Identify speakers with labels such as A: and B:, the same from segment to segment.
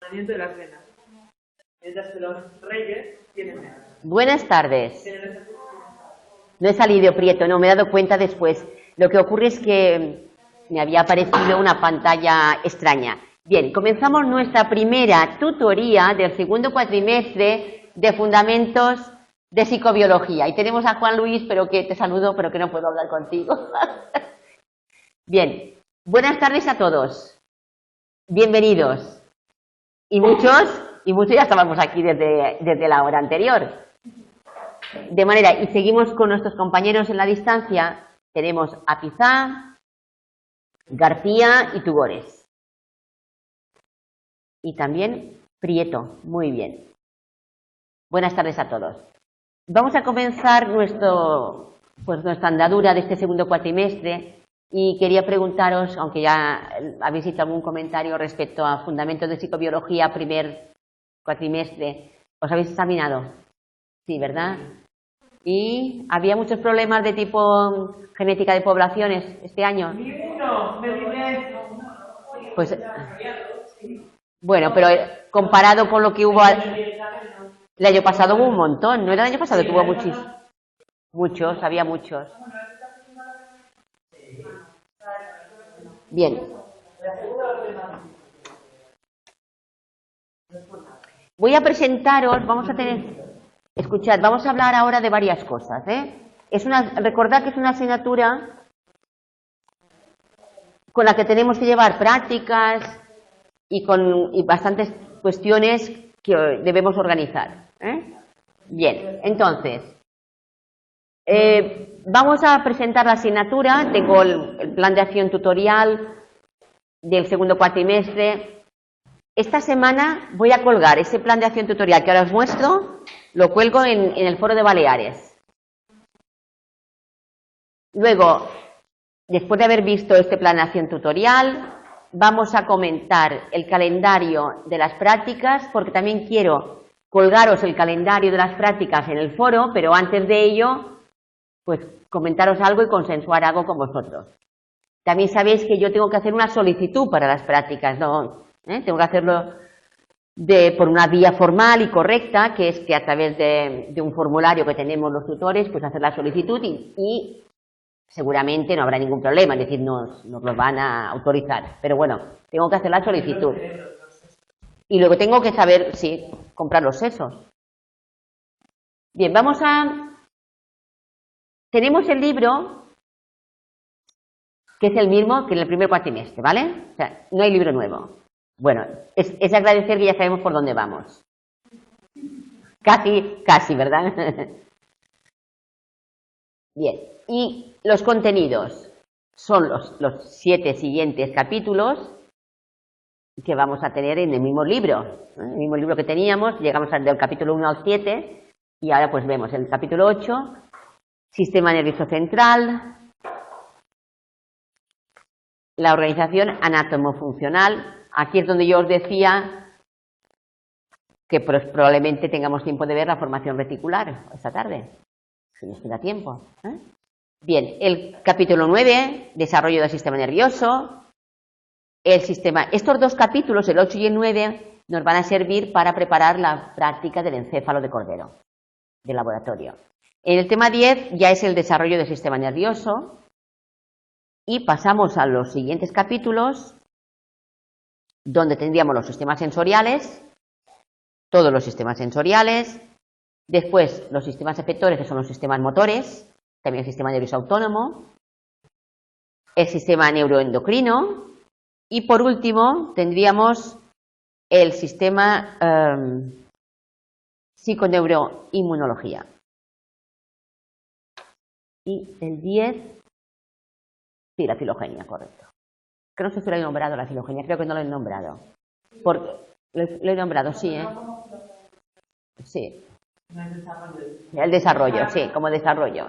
A: De las venas. Mientras que los reyes tienen venas.
B: Buenas tardes. No he salido, Prieto, no, me he dado cuenta después. Lo que ocurre es que me había aparecido una pantalla extraña. Bien, comenzamos nuestra primera tutoría del segundo cuatrimestre de Fundamentos de Psicobiología. Y tenemos a Juan Luis, pero que te saludo, pero que no puedo hablar contigo. Bien, buenas tardes a todos. Bienvenidos. Y muchos ya estábamos aquí desde la hora anterior. De manera, y seguimos con nuestros compañeros en la distancia. Tenemos a Pizá, García y Tugores. Y también Prieto. Muy bien. Buenas tardes a todos. Vamos a comenzar nuestra andadura de este segundo cuatrimestre. Y quería preguntaros, aunque ya habéis hecho algún comentario respecto a Fundamentos de Psicobiología, primer cuatrimestre, ¿os habéis examinado? Sí, ¿verdad? ¿Y había muchos problemas de tipo genética de poblaciones este año? Pues, bueno, pero comparado con lo que hubo el año pasado, hubo un montón. ¿No era el año pasado que hubo muchísimos? Muchos, había muchos. Bien. Voy a presentaros, escuchad, vamos a hablar ahora de varias cosas, ¿eh? Recordad que es una asignatura con la que tenemos que llevar prácticas y bastantes cuestiones que debemos organizar, ¿eh? Bien, entonces, vamos a presentar la asignatura. Tengo el plan de acción tutorial del segundo cuatrimestre. Esta semana voy a colgar ese plan de acción tutorial que ahora os muestro, lo cuelgo en el foro de Baleares. Luego, después de haber visto este plan de acción tutorial, vamos a comentar el calendario de las prácticas, porque también quiero colgaros el calendario de las prácticas en el foro, pero antes de ello, pues comentaros algo y consensuar algo con vosotros. También sabéis que yo tengo que hacer una solicitud para las prácticas, ¿no? Tengo que hacerlo por una vía formal y correcta, que es que a través de un formulario que tenemos los tutores, pues hacer la solicitud y seguramente no habrá ningún problema, es decir, nos lo van a autorizar. Pero bueno, tengo que hacer la solicitud. Y luego tengo que saber, sí, comprar los sesos. Bien, tenemos el libro, que es el mismo que en el primer cuatrimestre, ¿vale? O sea, no hay libro nuevo. Bueno, es agradecer que ya sabemos por dónde vamos. Casi, ¿verdad? Bien, y los contenidos son los 7 siguientes capítulos que vamos a tener en el mismo libro. El mismo libro que teníamos, llegamos del capítulo 1 al 7 y ahora pues vemos el capítulo 8, sistema nervioso central, la organización anatomofuncional. Aquí es donde yo os decía que probablemente tengamos tiempo de ver la formación reticular esta tarde, si nos queda tiempo, ¿eh? Bien, el capítulo 9, desarrollo del sistema nervioso. Estos dos capítulos, el 8 y el 9, nos van a servir para preparar la práctica del encéfalo de cordero, de laboratorio. En el tema 10 ya es el desarrollo del sistema nervioso y pasamos a los siguientes capítulos, donde tendríamos los sistemas sensoriales, todos los sistemas sensoriales, después los sistemas efectores, que son los sistemas motores, también el sistema nervioso autónomo, el sistema neuroendocrino y por último tendríamos el sistema psiconeuroinmunología. Y el 10, sí, la filogenia, correcto. Que no sé si lo he nombrado la filogenia, creo que no lo he nombrado. Lo he nombrado, sí, ¿eh? Sí. El desarrollo, sí, como desarrollo.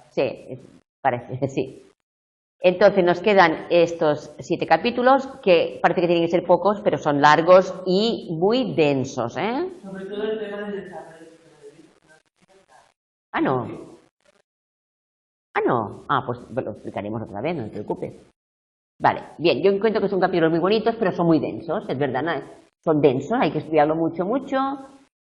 B: Sí, parece, sí. Entonces nos quedan estos 7 capítulos, que parece que tienen que ser pocos, pero son largos y muy densos, ¿eh? Sobre todo el tema del desarrollo. Ah, no. Pues lo explicaremos otra vez, no te preocupes. Vale, bien, yo encuentro que son capítulos muy bonitos, pero son muy densos, es verdad, ¿no? son densos, hay que estudiarlo mucho, mucho.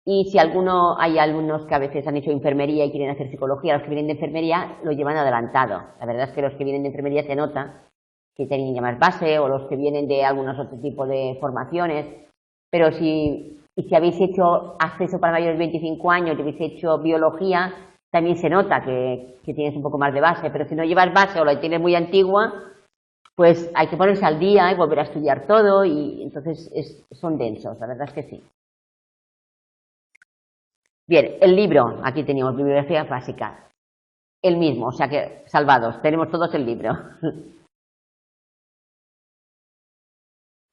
B: Y si hay alumnos que a veces han hecho enfermería y quieren hacer psicología, los que vienen de enfermería lo llevan adelantado. La verdad es que los que vienen de enfermería se nota que tienen ya más base, o los que vienen de algunos otros tipos de formaciones. Pero si habéis hecho acceso para mayores de 25 años y habéis hecho biología, también se nota que tienes un poco más de base. Pero si no llevas base o la tienes muy antigua, pues hay que ponerse al día y volver a estudiar todo, y entonces son densos, la verdad es que sí. Bien, el libro, aquí teníamos bibliografía básica, el mismo, o sea que salvados, tenemos todos el libro.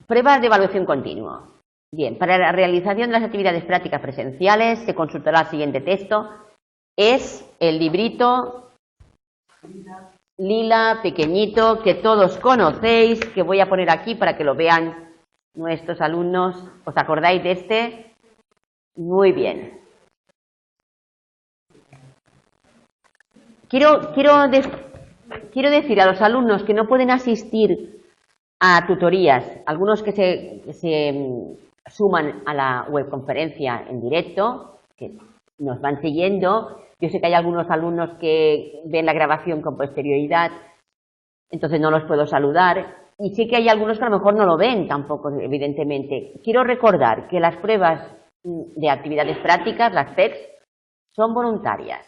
B: Pruebas de evaluación continua. Bien, para la realización de las actividades prácticas presenciales se consultará el siguiente texto. Es el librito lila, pequeñito, que todos conocéis, que voy a poner aquí para que lo vean nuestros alumnos. ¿Os acordáis de este? Muy bien. Quiero decir a los alumnos que no pueden asistir a tutorías, algunos que se suman a la webconferencia en directo, que nos van siguiendo. Yo sé que hay algunos alumnos que ven la grabación con posterioridad, entonces no los puedo saludar. Y sé que hay algunos que a lo mejor no lo ven tampoco, evidentemente. Quiero recordar que las pruebas de actividades prácticas, las PECs, son voluntarias.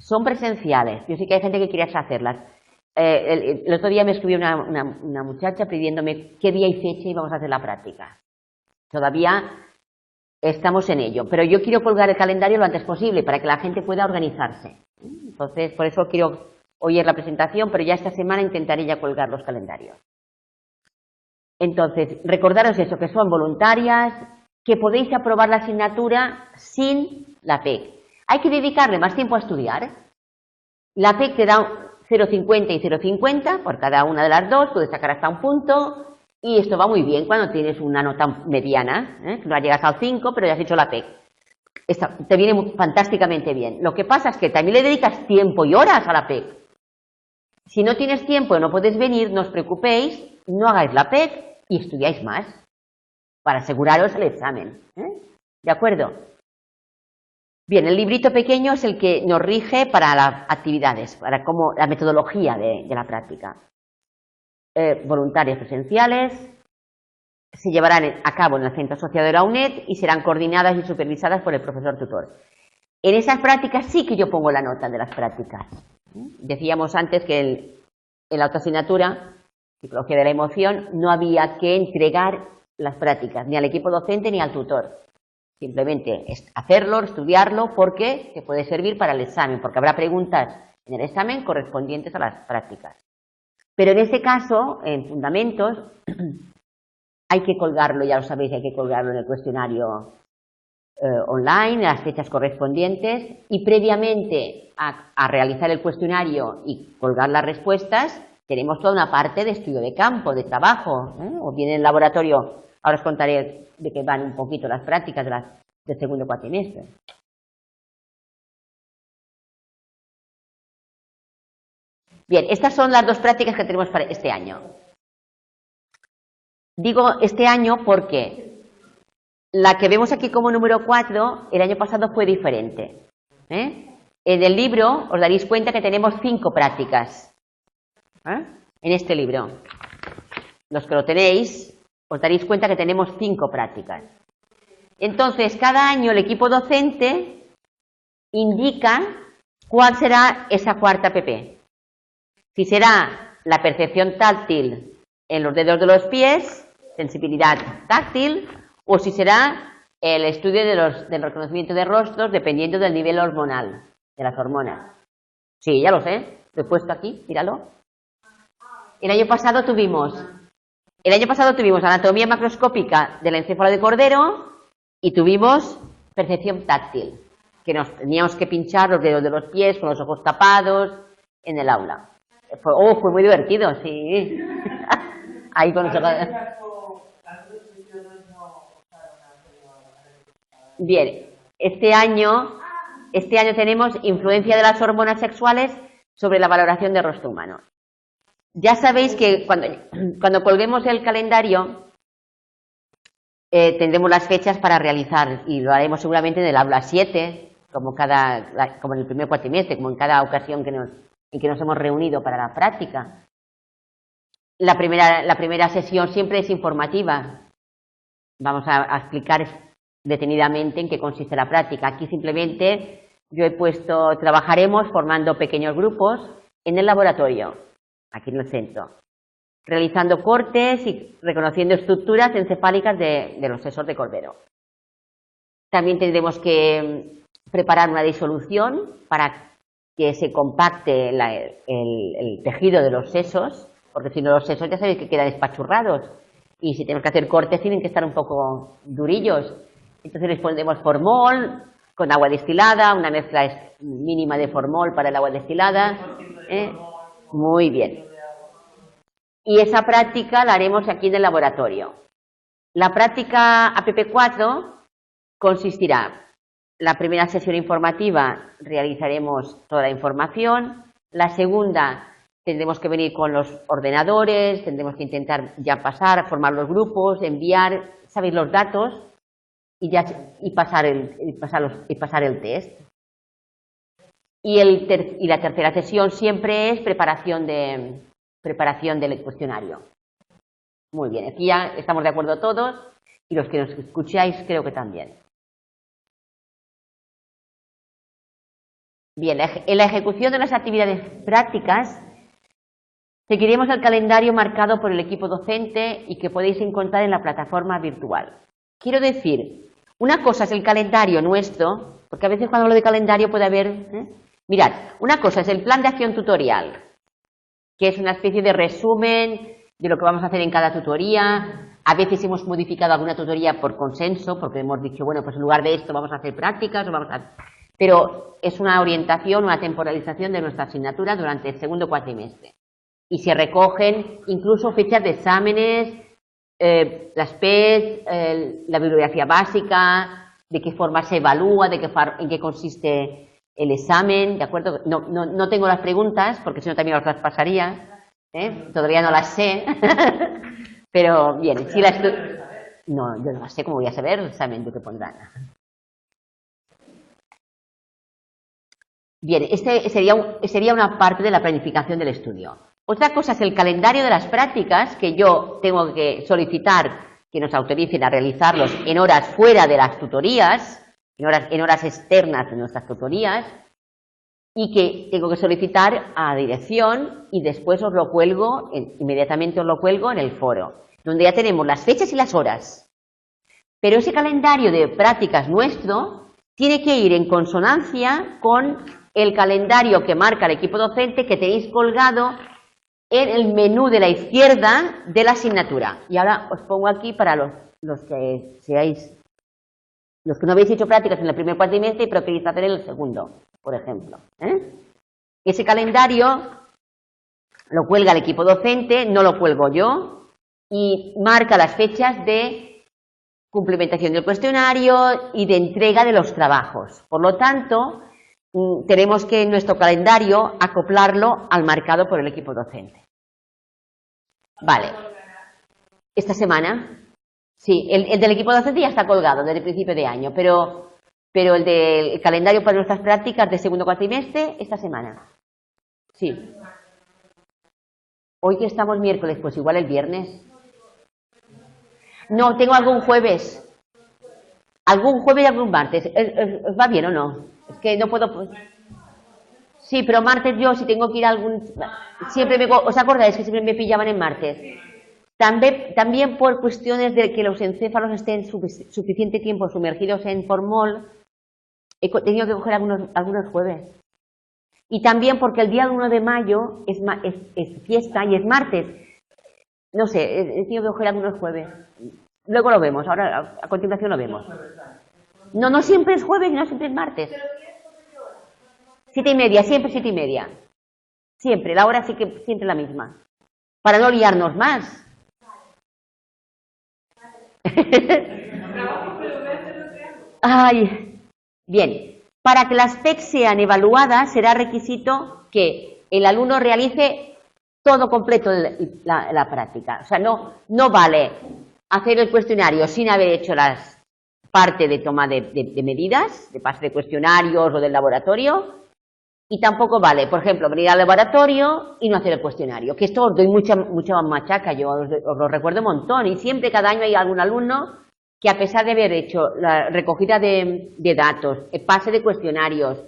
B: Son presenciales. Yo sé que hay gente que quiere hacerlas. El otro día me escribió una muchacha pidiéndome qué día y fecha íbamos a hacer la práctica. Todavía estamos en ello, pero yo quiero colgar el calendario lo antes posible para que la gente pueda organizarse. Entonces, por eso quiero oír la presentación, pero ya esta semana intentaré ya colgar los calendarios. Entonces, recordaros eso, que son voluntarias, que podéis aprobar la asignatura sin la PEC. Hay que dedicarle más tiempo a estudiar. La PEC te da 0,50 y 0,50 por cada una de las dos, puedes sacar hasta un punto, y esto va muy bien cuando tienes una nota mediana, que no llegas al 5, pero ya has hecho la PEC. Te viene fantásticamente bien. Lo que pasa es que también le dedicas tiempo y horas a la PEC. Si no tienes tiempo y no puedes venir, no os preocupéis, no hagáis la PEC y estudiáis más para aseguraros el examen. ¿De acuerdo? Bien, el librito pequeño es el que nos rige para las actividades, para la metodología de la práctica. Voluntarias presenciales se llevarán a cabo en el centro asociado de la UNED y serán coordinadas y supervisadas por el profesor tutor. En esas prácticas sí que yo pongo la nota de las prácticas. Decíamos antes que en la autoasignatura, Psicología de la Emoción, no había que entregar las prácticas ni al equipo docente ni al tutor. Simplemente hacerlo, estudiarlo, porque te puede servir para el examen, porque habrá preguntas en el examen correspondientes a las prácticas. Pero en este caso, en fundamentos, hay que colgarlo, ya lo sabéis, hay que colgarlo en el cuestionario online, las fechas correspondientes, y previamente a realizar el cuestionario y colgar las respuestas, tenemos toda una parte de estudio de campo, de trabajo, o bien en el laboratorio. Ahora os contaré de qué van un poquito las prácticas del segundo cuatrimestre. Bien, estas son las dos prácticas que tenemos para este año. Digo este año porque la que vemos aquí como número 4, el año pasado fue diferente. En el libro os daréis cuenta que tenemos 5 prácticas. En este libro. Los que lo tenéis, os daréis cuenta que tenemos 5 prácticas. Entonces, cada año el equipo docente indica cuál será esa cuarta PP. Si será la percepción táctil en los dedos de los pies, sensibilidad táctil, o si será el estudio del reconocimiento de rostros dependiendo del nivel hormonal, de las hormonas. Sí, ya lo sé, lo he puesto aquí, míralo. El año pasado tuvimos anatomía macroscópica del encéfalo de cordero y tuvimos percepción táctil, que nos teníamos que pinchar los dedos de los pies con los ojos tapados en el aula. Fue muy divertido, sí. Ahí con los ojos... Bien, este año tenemos influencia de las hormonas sexuales sobre la valoración del rostro humano. Ya sabéis que cuando colguemos el calendario, tendremos las fechas para realizar y lo haremos seguramente en el aula 7, como en el primer cuatrimestre, como en cada ocasión en que nos hemos reunido para la práctica. La primera sesión siempre es informativa. Vamos a explicar detenidamente en qué consiste la práctica. Aquí simplemente yo he puesto, trabajaremos formando pequeños grupos en el laboratorio, aquí en el centro, realizando cortes y reconociendo estructuras encefálicas de los sesos de cordero. También tendremos que preparar una disolución para que se compacte el tejido de los sesos, porque si no los sesos ya sabéis que quedan espachurrados y si tenemos que hacer cortes tienen que estar un poco durillos. Entonces les pondremos formol con agua destilada, una mezcla mínima de formol para el agua destilada. Muy bien. Y esa práctica la haremos aquí en el laboratorio. La práctica APP4 consistirá: la primera sesión informativa realizaremos toda la información, la segunda tendremos que venir con los ordenadores, tendremos que intentar ya pasar, formar los grupos, enviar, sabéis, los datos y pasar el test. Y la tercera sesión siempre es preparación del cuestionario. Muy bien, aquí ya estamos de acuerdo todos y los que nos escucháis creo que también. Bien, en la ejecución de las actividades prácticas seguiremos el calendario marcado por el equipo docente y que podéis encontrar en la plataforma virtual. Quiero decir, una cosa es el calendario nuestro, porque a veces cuando hablo de calendario puede haber... Mirad, una cosa es el plan de acción tutorial, que es una especie de resumen de lo que vamos a hacer en cada tutoría. A veces hemos modificado alguna tutoría por consenso, porque hemos dicho, bueno, pues en lugar de esto vamos a hacer prácticas, pero es una orientación, una temporalización de nuestra asignatura durante el segundo cuatrimestre. Y se recogen incluso fechas de exámenes, las PES, la bibliografía básica, de qué forma se evalúa, en qué consiste el examen, ¿de acuerdo? No tengo las preguntas, porque si no también os las pasaría, todavía no las sé, pero bien, si las... No, yo no las sé, ¿cómo voy a saber el examen de qué pondrán? Bien, sería una parte de la planificación del estudio. Otra cosa es el calendario de las prácticas, que yo tengo que solicitar que nos autoricen a realizarlos en horas fuera de las tutorías, en horas externas de nuestras tutorías, y que tengo que solicitar a dirección y después os lo cuelgo, inmediatamente os lo cuelgo en el foro, donde ya tenemos las fechas y las horas. Pero ese calendario de prácticas nuestro tiene que ir en consonancia con el calendario que marca el equipo docente que tenéis colgado en el menú de la izquierda de la asignatura. Y ahora os pongo aquí para los que no habéis hecho prácticas en el primer cuatrimestre pero queréis hacer en el segundo, por ejemplo. Ese calendario lo cuelga el equipo docente, no lo cuelgo yo, y marca las fechas de cumplimentación del cuestionario y de entrega de los trabajos. Por lo tanto, tenemos que en nuestro calendario acoplarlo al marcado por el equipo docente. Vale. Esta semana, sí, el del equipo docente ya está colgado desde el principio de año, pero el del calendario para nuestras prácticas de segundo cuatrimestre, esta semana. Sí. Hoy que estamos miércoles, pues igual el viernes. No, tengo algún jueves. Algún jueves y algún martes. ¿Os va bien o no? Es que no puedo... Sí, pero martes yo, si tengo que ir a algún... ¿Os acordáis que siempre me pillaban en martes? También por cuestiones de que los encéfalos estén suficiente tiempo sumergidos en formol, he tenido que coger algunos jueves. Y también porque el día 1 de mayo es fiesta y es martes. No sé, he tenido que coger algunos jueves. Luego lo vemos, ahora a continuación lo vemos. No siempre es jueves y no siempre es martes. 7:30, siempre 7:30. Siempre, la hora sí que siempre la misma. Para no liarnos más. Ay, bien, para que las PEC sean evaluadas será requisito que el alumno realice todo completo la práctica. O sea, no vale hacer el cuestionario sin haber hecho las parte de toma de medidas, de pase de cuestionarios o del laboratorio, y tampoco vale, por ejemplo, venir al laboratorio y no hacer el cuestionario, que esto os doy mucha machaca, yo os lo recuerdo un montón, y siempre cada año hay algún alumno que a pesar de haber hecho la recogida de datos, el pase de cuestionarios,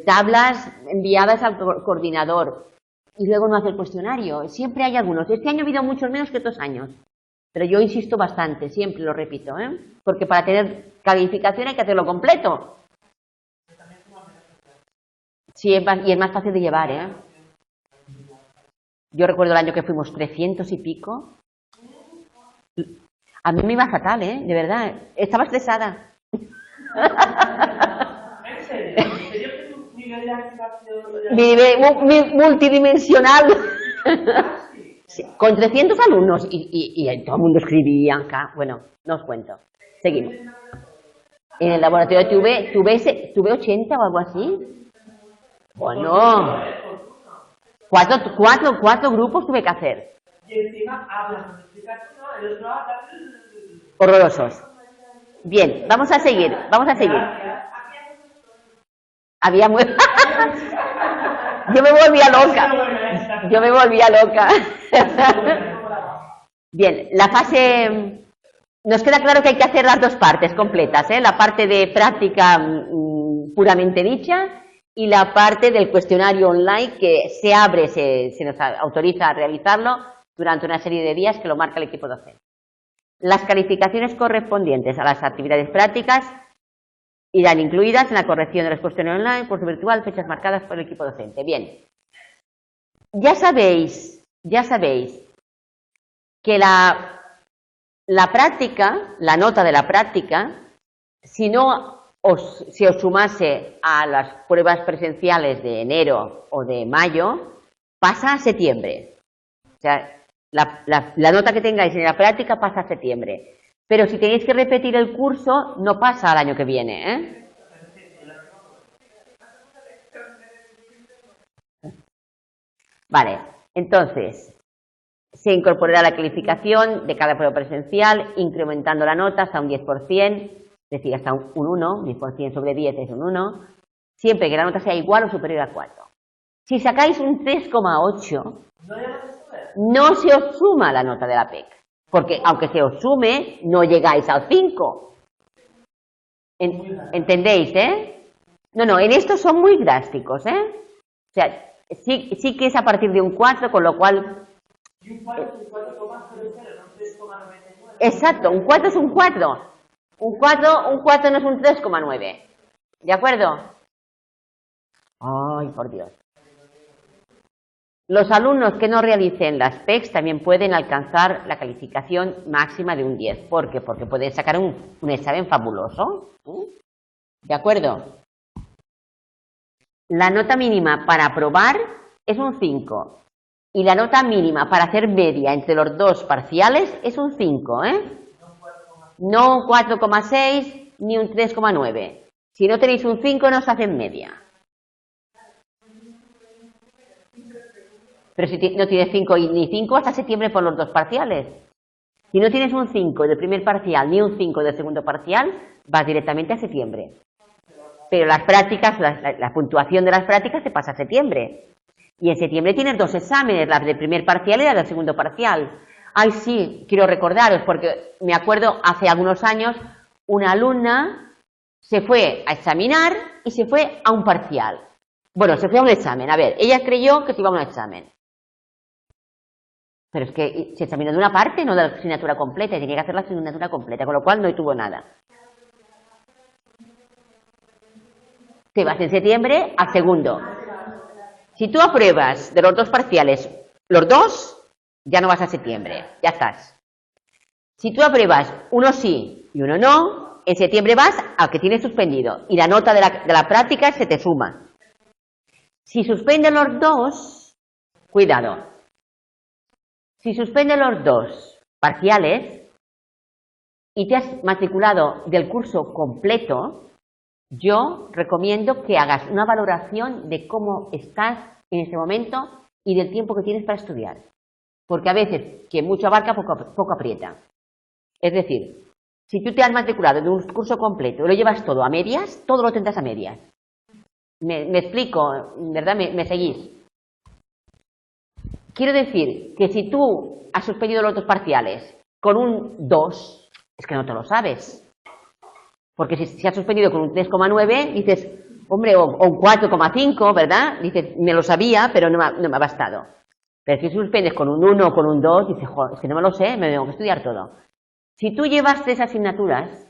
B: tablas enviadas al coordinador, y luego no hace el cuestionario, siempre hay algunos. Este año ha habido muchos menos que otros años, pero yo insisto bastante, siempre lo repito, porque para tener calificación hay que hacerlo completo. Sí, y es más fácil de llevar, Yo recuerdo el año que fuimos 300 y pico. A mí me iba fatal, de verdad. Estaba estresada.
A: ¿En serio? ¿En serio que tu nivel de activación
B: Multidimensional. Sí, con 300 alumnos y todo el mundo escribía acá. Bueno, no os cuento. Seguimos. En el laboratorio tuve 80 o algo así. Bueno, cuatro grupos tuve que hacer.
A: Y encima hablan, explicación, el otro habla.
B: Horrorosos. Bien, vamos a seguir. Había muy... Yo me volvía loca. Bien, la fase... Nos queda claro que hay que hacer las dos partes completas, la parte de práctica puramente dicha y la parte del cuestionario online que se abre, se nos autoriza a realizarlo durante una serie de días que lo marca el equipo docente. Las calificaciones correspondientes a las actividades prácticas irán incluidas en la corrección de los cuestionarios online, curso virtual, fechas marcadas por el equipo docente. Bien, ya sabéis que la práctica, la nota de la práctica, si os sumase a las pruebas presenciales de enero o de mayo, pasa a septiembre. O sea, la nota que tengáis en la práctica pasa a septiembre. Pero si tenéis que repetir el curso, no pasa al año que viene, Vale, entonces, se incorporará la calificación de cada prueba presencial, incrementando la nota hasta un 10%, es decir, hasta un 1, 10% sobre 10 es un 1, siempre que la nota sea igual o superior a 4. Si sacáis un 3,8, no se os suma la nota de la PEC, porque aunque se os sume, no llegáis al 5. ¿Entendéis, No, en esto son muy drásticos, O sea, sí que es a partir de un 4, con lo cual...
A: Y un 4 es un 4,00, no un 3,99.
B: Exacto, un 4 es un 4. Un 4 no es un 3,9. ¿De acuerdo? Ay, por Dios. Los alumnos que no realicen las PECs también pueden alcanzar la calificación máxima de un 10. ¿Por qué? Porque pueden sacar un examen fabuloso. ¿De acuerdo? La nota mínima para aprobar es un 5. Y la nota mínima para hacer media entre los dos parciales es un 5, No un 4,6 ni un 3,9. Si no tenéis un 5 no os hacen media. Pero si no tienes 5 ni 5 hasta septiembre por los dos parciales. Si no tienes un 5 del primer parcial ni un 5 del segundo parcial, vas directamente a septiembre. Pero las prácticas, la puntuación de las prácticas se pasa a septiembre. Y en septiembre tienes dos exámenes, la del primer parcial y la del segundo parcial. Ay, sí, quiero recordaros, porque me acuerdo hace algunos años, una alumna se fue a examinar y se fue a un parcial. Bueno, se fue a un examen. A ver, ella creyó que se iba a un examen. Pero es que se examinó de una parte, no de la asignatura completa, y tenía que hacer la asignatura completa, con lo cual no tuvo nada. Te vas en septiembre al segundo. Si tú apruebas de los dos parciales los dos, ya no vas a septiembre, ya estás. Si tú apruebas uno sí y uno no, en septiembre vas al que tienes suspendido y la nota de la práctica se te suma. Si suspenden los dos, cuidado. Si suspenden los dos parciales y te has matriculado del curso completo, yo recomiendo que hagas una valoración de cómo estás en ese momento y del tiempo que tienes para estudiar. Porque a veces, quien mucho abarca, poco aprieta. Es decir, si tú te has matriculado en un curso completo y lo llevas todo a medias, todo lo tendrás a medias. Me explico, ¿verdad? ¿Me seguís? Quiero decir que si tú has suspendido los dos parciales con un 2, es que no te lo sabes. Porque si has suspendido con un 3,9, dices, hombre, o un 4,5, ¿verdad? Dices, me lo sabía, pero no me ha bastado. Pero si suspendes con un 1 o con un 2, dices, joder, es que no me lo sé, me tengo que estudiar todo. Si tú llevas 3 asignaturas,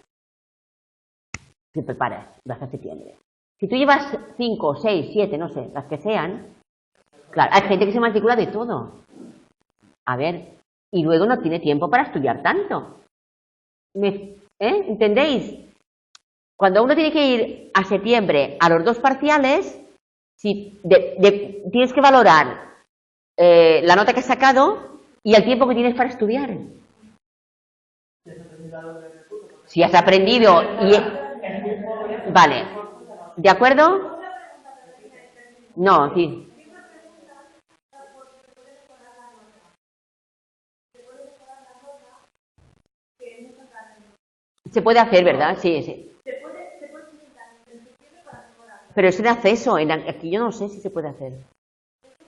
B: te preparas, vas a septiembre. Si tú llevas 5, 6, 7, no sé, las que sean, claro, hay gente que se matricula de todo. A ver, y luego no tiene tiempo para estudiar tanto. ¿Entendéis? Cuando uno tiene que ir a septiembre a los dos parciales, tienes que valorar la nota que has sacado y el tiempo que tienes para estudiar. Si has aprendido y... Vale. ¿De acuerdo? No, sí. Se puede hacer, ¿verdad? Sí, sí. Pero es en acceso, aquí yo no sé si se puede hacer.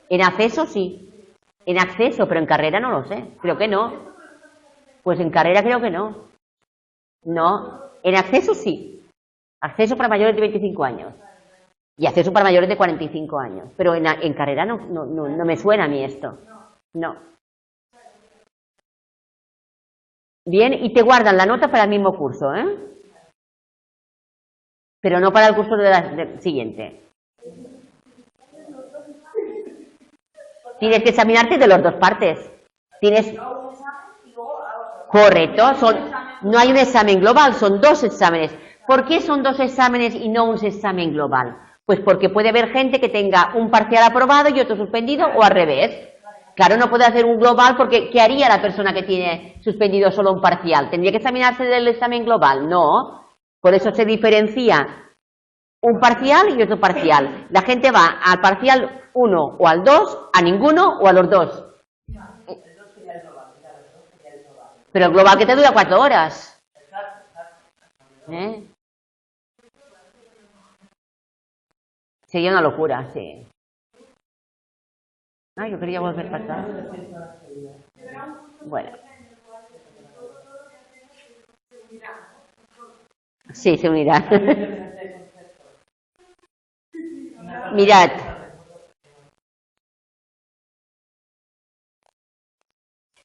B: En acceso sí. En acceso, pero en carrera no lo sé. Creo que no. Pues en carrera creo que no. No. En acceso sí. Acceso para mayores de 25 años. Y acceso para mayores de 45 años. Pero en carrera no me suena a mí esto. No. Bien, y te guardan la nota para el mismo curso, ¿eh? Pero no para el curso del siguiente. Tienes que examinarte de las dos partes. Tienes... Correcto, no hay un examen global, son dos exámenes. ¿Por qué son dos exámenes y no un examen global? Pues porque puede haber gente que tenga un parcial aprobado y otro suspendido, o al revés. Claro, no puede hacer un global porque ¿qué haría la persona que tiene suspendido solo un parcial? ¿Tendría que examinarse del examen global? No. Por eso se diferencia un parcial y otro parcial. La gente va al parcial 1 o al 2, a ninguno o a los dos. Pero el global que te dura 4 horas. ¿Eh? Sería una locura, sí. Ah, yo quería volver para atrás. Bueno. Sí, se unirá. Mirad.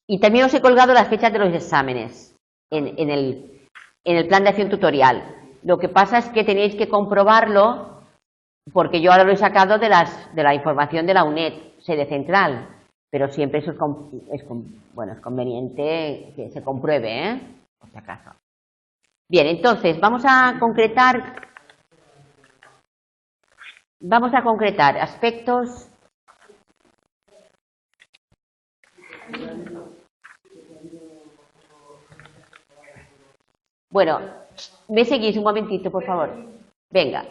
B: Y también os he colgado las fechas de los exámenes en el plan de acción tutorial. Lo que pasa es que tenéis que comprobarlo porque yo ahora lo he sacado de la información de la UNED, sede central, pero siempre eso es conveniente que se compruebe, ¿eh? Por si acaso. Bien, entonces vamos a concretar aspectos. Bueno, me seguís un momentito, por favor. Venga,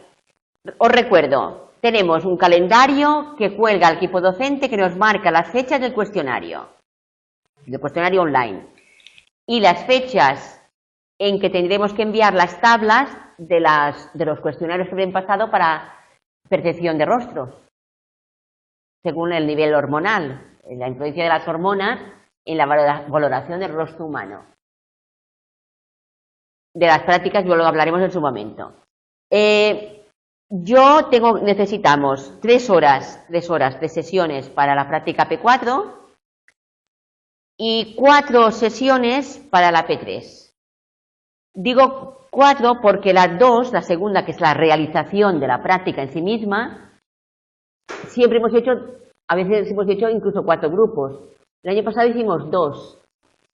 B: os recuerdo, tenemos un calendario que cuelga el equipo docente que nos marca las fechas del cuestionario online, y las fechas en que tendremos que enviar las tablas de los cuestionarios que habían pasado para percepción de rostros, según el nivel hormonal, la influencia de las hormonas en la valoración del rostro humano. De las prácticas luego hablaremos en su momento. Necesitamos 3 horas de sesiones para la práctica P4 y 4 sesiones para la P3. Digo 4 porque las 2, la segunda, que es la realización de la práctica en sí misma, siempre a veces hemos hecho incluso 4 grupos. El año pasado hicimos 2.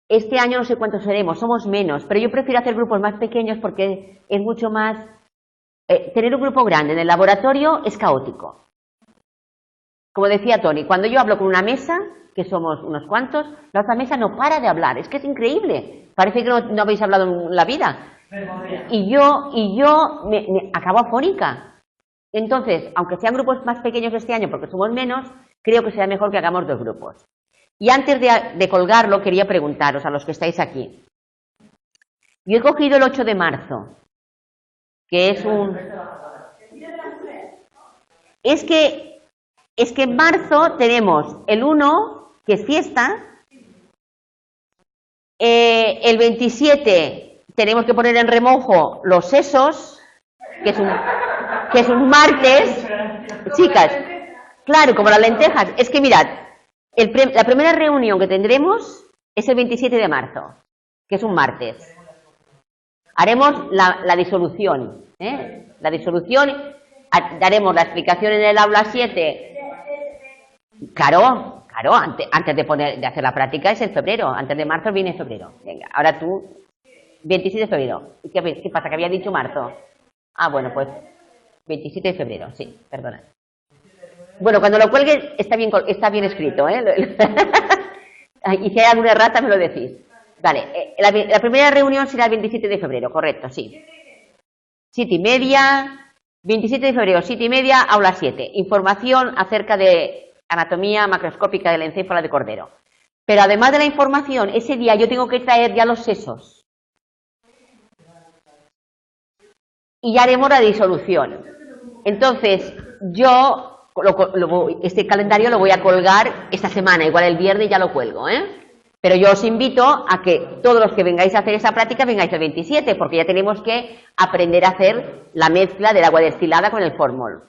B: Este año no sé cuántos seremos, somos menos, pero yo prefiero hacer grupos más pequeños porque es mucho más... tener un grupo grande en el laboratorio es caótico. Como decía Tony, cuando yo hablo con una mesa, que somos unos cuantos, la otra mesa no para de hablar, es que es increíble, parece que no habéis hablado en la vida. Y yo me acabo afónica. Entonces, aunque sean grupos más pequeños este año porque somos menos, creo que será mejor que hagamos 2 grupos. Y antes de colgarlo, quería preguntaros a los que estáis aquí. Yo he cogido el 8 de marzo, que es un... Es que en marzo tenemos el 1, que es fiesta, el 27 tenemos que poner en remojo los sesos, que es un martes, chicas, claro, como las lentejas. Es que mirad, la primera reunión que tendremos es el 27 de marzo, que es un martes. Haremos la disolución, la disolución, daremos la explicación en el aula 7. Claro, antes de hacer la práctica es en febrero, antes de marzo viene febrero. Venga, ahora tú, 27 de febrero. ¿Qué pasa? ¿Que había dicho marzo? Ah, bueno, pues 27 de febrero, sí, perdona. Bueno, cuando lo cuelgue está bien escrito, ¿eh? Y si hay alguna errata me lo decís. Vale, la primera reunión será el 27 de febrero, correcto, sí. 7:30, 27 de febrero, 7:30, aula 7. Información acerca de anatomía macroscópica del encéfalo de cordero. Pero además de la información, ese día yo tengo que traer ya los sesos. Y ya haremos la disolución. Entonces, yo este calendario lo voy a colgar esta semana, igual el viernes ya lo cuelgo, ¿eh? Pero yo os invito a que todos los que vengáis a hacer esa práctica vengáis el 27, porque ya tenemos que aprender a hacer la mezcla del agua destilada con el fórmul.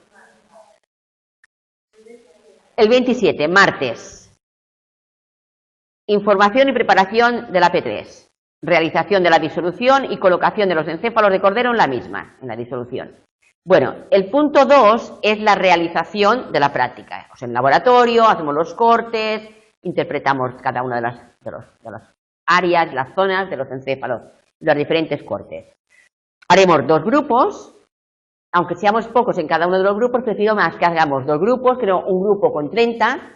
B: El 27, martes. Información y preparación de la P3. Realización de la disolución y colocación de los encéfalos de cordero en la misma, en la disolución. Bueno, el punto 2 es la realización de la práctica. En el laboratorio hacemos los cortes, interpretamos cada una de las áreas, las zonas de los encéfalos, los diferentes cortes. Haremos 2 grupos, aunque seamos pocos en cada uno de los grupos, prefiero más que hagamos 2 grupos, que no un grupo con 30,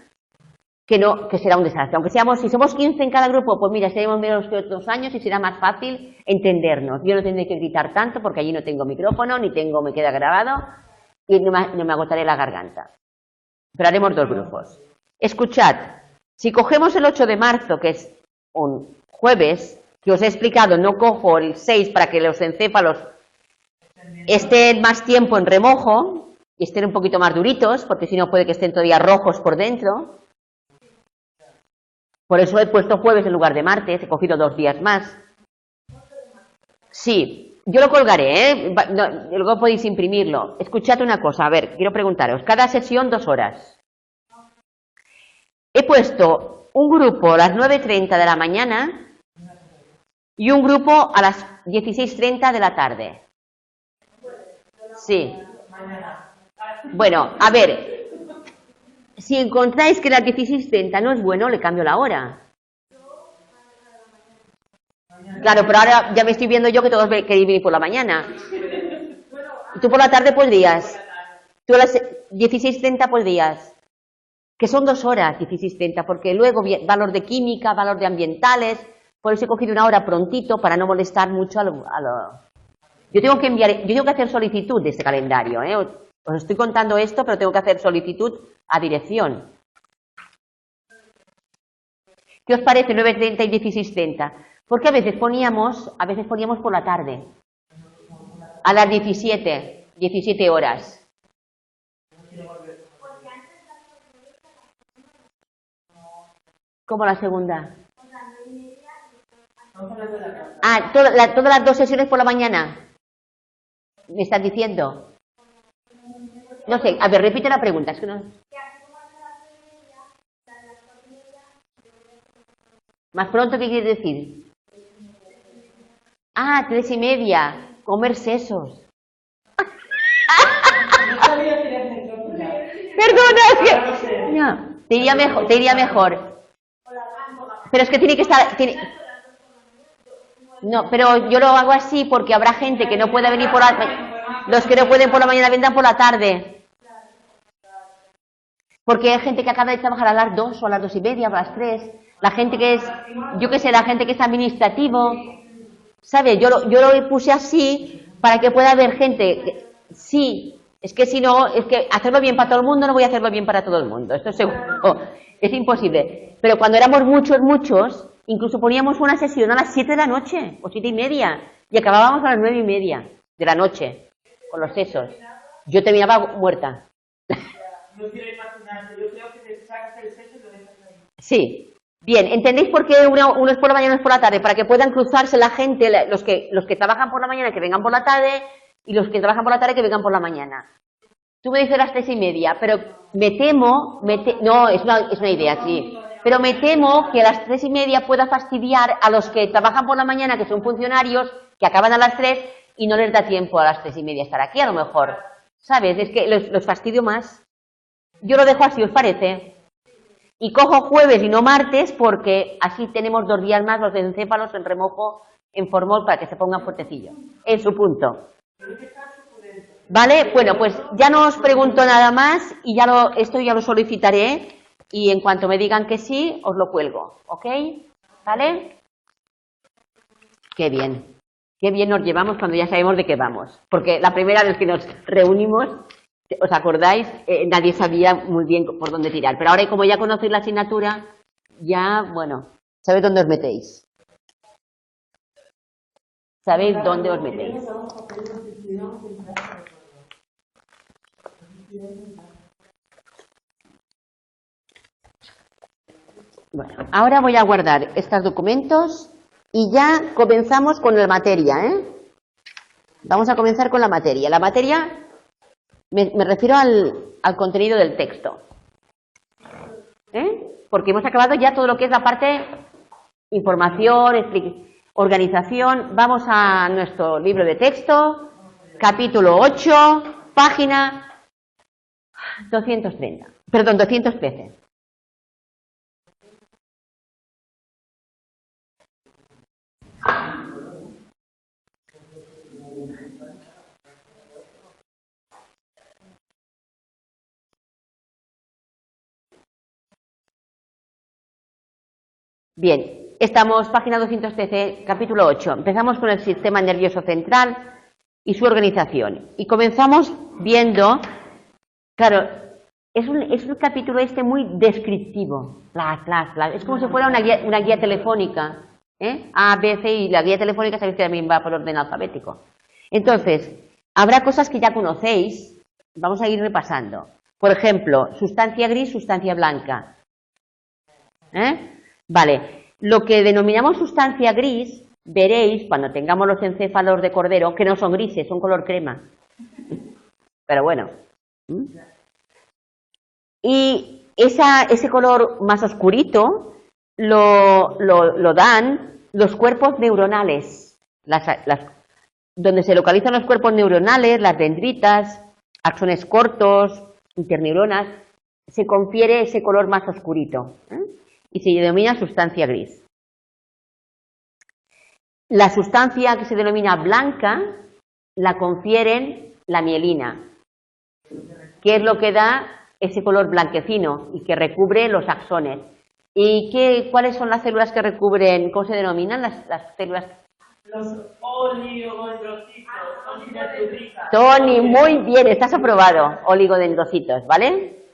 B: que será un desastre. Aunque si somos 15 en cada grupo, pues mira, seremos menos que otros años y será más fácil entendernos. Yo no tendré que gritar tanto porque allí no tengo micrófono, ni me queda grabado y no me agotaré la garganta. Pero haremos 2 grupos. Escuchad, si cogemos el 8 de marzo, que es un jueves, que os he explicado, no cojo el 6 para que los encéfalos estén más tiempo en remojo y estén un poquito más duritos, porque si no puede que estén todavía rojos por dentro. Por eso he puesto jueves en lugar de martes, he cogido 2 días más. Sí, yo lo colgaré, ¿eh? Luego podéis imprimirlo. Escuchad una cosa, a ver, quiero preguntaros, cada sesión 2 horas. He puesto un grupo a las 9:30 de la mañana y un grupo a las 16:30 de la tarde. Sí. Bueno, a ver, si encontráis que las 16:30 no es bueno, le cambio la hora. Claro, pero ahora ya me estoy viendo yo que todos queréis venir por la mañana. Tú por la tarde podrías. Tú a las 16:30 podrías. Que son 2 horas, 16:30, porque luego valor de química, valor de ambientales. Por eso he cogido una hora prontito para no molestar mucho a lo... Yo tengo que hacer solicitud de este calendario, ¿eh? Os estoy contando esto, pero tengo que hacer solicitud a dirección. ¿Qué os parece 9:30 y 16:30? Porque a veces poníamos por la tarde, a las 17 horas. ¿Cómo la segunda? Ah, todas las 2 sesiones por la mañana. ¿Me estás diciendo? No sé, a ver, repite la pregunta. Es que no... ¿Más pronto qué quieres decir? Ah, 3:30. Comer sesos. Perdona, es que... No, te iría mejor. Pero es que tiene que estar... No, pero yo lo hago así porque habrá gente que no pueda venir por la... Los que no pueden por la mañana vendrán por la tarde. Porque hay gente que acaba de trabajar a las 2 o a las 2:30 o a las 3. La gente que es, yo qué sé, la gente que es administrativo. ¿Sabe? Yo lo puse así para que pueda haber gente que, sí, es que si no, es que hacerlo bien para todo el mundo no voy a hacerlo bien para todo el mundo, esto es seguro, es imposible. Pero cuando éramos muchos, Incluso poníamos una sesión a las 7 de la noche, o 7:30, y acabábamos a las 9:30 de la noche, con los sesos. Yo terminaba muerta.
A: No quiero imaginarse, yo creo que te sacas el seso y lo dejas ahí.
B: Sí. Bien, ¿entendéis por qué uno es por la mañana y uno es por la tarde? Para que puedan cruzarse la gente, los que trabajan por la mañana que vengan por la tarde, y los que trabajan por la tarde que vengan por la mañana. Tú me dices las 3:30, pero me temo, no, es una idea, sí, pero me temo que a las 3:30 pueda fastidiar a los que trabajan por la mañana, que son funcionarios, que acaban a las 3 y no les da tiempo a las 3:30 estar aquí, a lo mejor. ¿Sabes? Es que los fastidio más. Yo lo dejo así, ¿os parece? Y cojo jueves y no martes porque así tenemos 2 días más los encéfalos en remojo, en formol, para que se pongan fuertecillo. En su punto. ¿Vale? Bueno, pues ya no os pregunto nada más y esto ya lo solicitaré y en cuanto me digan que sí, os lo cuelgo. ¿Ok? ¿Vale? Qué bien. Qué bien nos llevamos cuando ya sabemos de qué vamos. Porque la primera vez que nos reunimos, ¿os acordáis? Nadie sabía muy bien por dónde tirar. Pero ahora, como ya conocéis la asignatura, ya, bueno, sabéis dónde os metéis. Sabéis dónde os metéis. Bueno, ahora voy a guardar estos documentos y ya comenzamos con la materia, ¿eh? Vamos a comenzar con la materia. La materia, me refiero al contenido del texto, ¿eh? Porque hemos acabado ya todo lo que es la parte información, organización. Vamos a nuestro libro de texto, capítulo 8, página 230, perdón, 213. Bien, estamos página 213, capítulo 8. Empezamos con el sistema nervioso central y su organización. Y comenzamos viendo, claro, es un capítulo muy descriptivo. Es como si fuera una guía telefónica. A, B, C, y la guía telefónica sabéis que también va por orden alfabético. Entonces, habrá cosas que ya conocéis, vamos a ir repasando. Por ejemplo, sustancia gris, sustancia blanca. Vale, lo que denominamos sustancia gris, veréis cuando tengamos los encéfalos de cordero, que no son grises, son color crema. Pero bueno. Y ese color más oscurito lo dan los cuerpos neuronales, donde se localizan los cuerpos neuronales, las dendritas, axones cortos, interneuronas, se confiere ese color más oscurito, y se denomina sustancia gris. La sustancia que se denomina blanca la confieren la mielina, que es lo que da ese color blanquecino y que recubre los axones. ¿Y cuáles son las células que recubren? ¿Cómo se denominan las células?
A: Los oligodendrocitos,
B: Tony, muy bien, estás aprobado. Oligodendrocitos, ¿vale?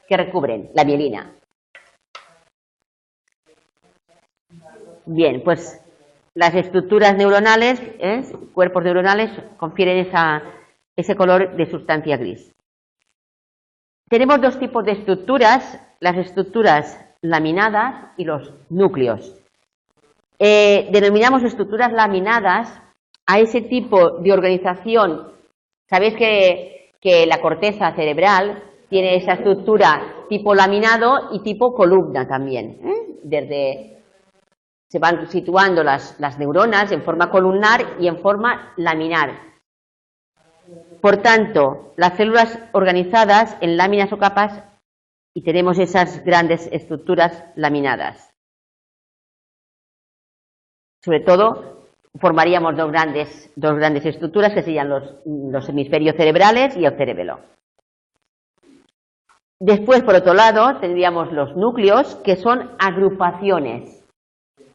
B: Que recubren la mielina. Bien, pues las estructuras neuronales, cuerpos neuronales, confieren ese color de sustancia gris. Tenemos dos tipos de estructuras, las estructuras laminadas y los núcleos. Denominamos estructuras laminadas a ese tipo de organización. Sabéis que la corteza cerebral tiene esa estructura tipo laminado y tipo columna también. Se van situando las neuronas en forma columnar y en forma laminar. Por tanto, las células organizadas en láminas o capas y tenemos esas grandes estructuras laminadas. Sobre todo, formaríamos dos grandes estructuras que serían los hemisferios cerebrales y el cerebelo. Después, por otro lado, tendríamos los núcleos, que son agrupaciones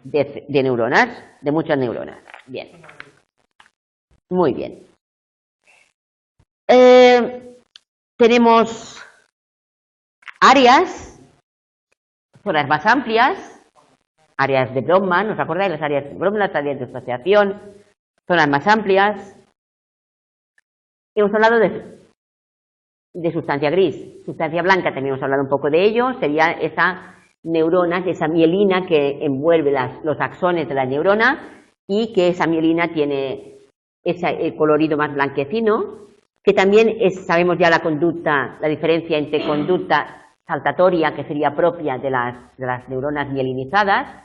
B: de neuronas, de muchas neuronas. Bien. Muy bien. Tenemos áreas, zonas más amplias, áreas de Brodmann, ¿os acordáis? Las áreas de Brodmann, las áreas de asociación, zonas más amplias. Hemos hablado de sustancia gris. Sustancia blanca también hemos hablado un poco de ello, sería esa neurona, esa mielina que envuelve los axones de la neurona y que esa mielina tiene ese colorido más blanquecino, que también sabemos ya la diferencia entre conducta saltatoria, que sería propia de las neuronas mielinizadas,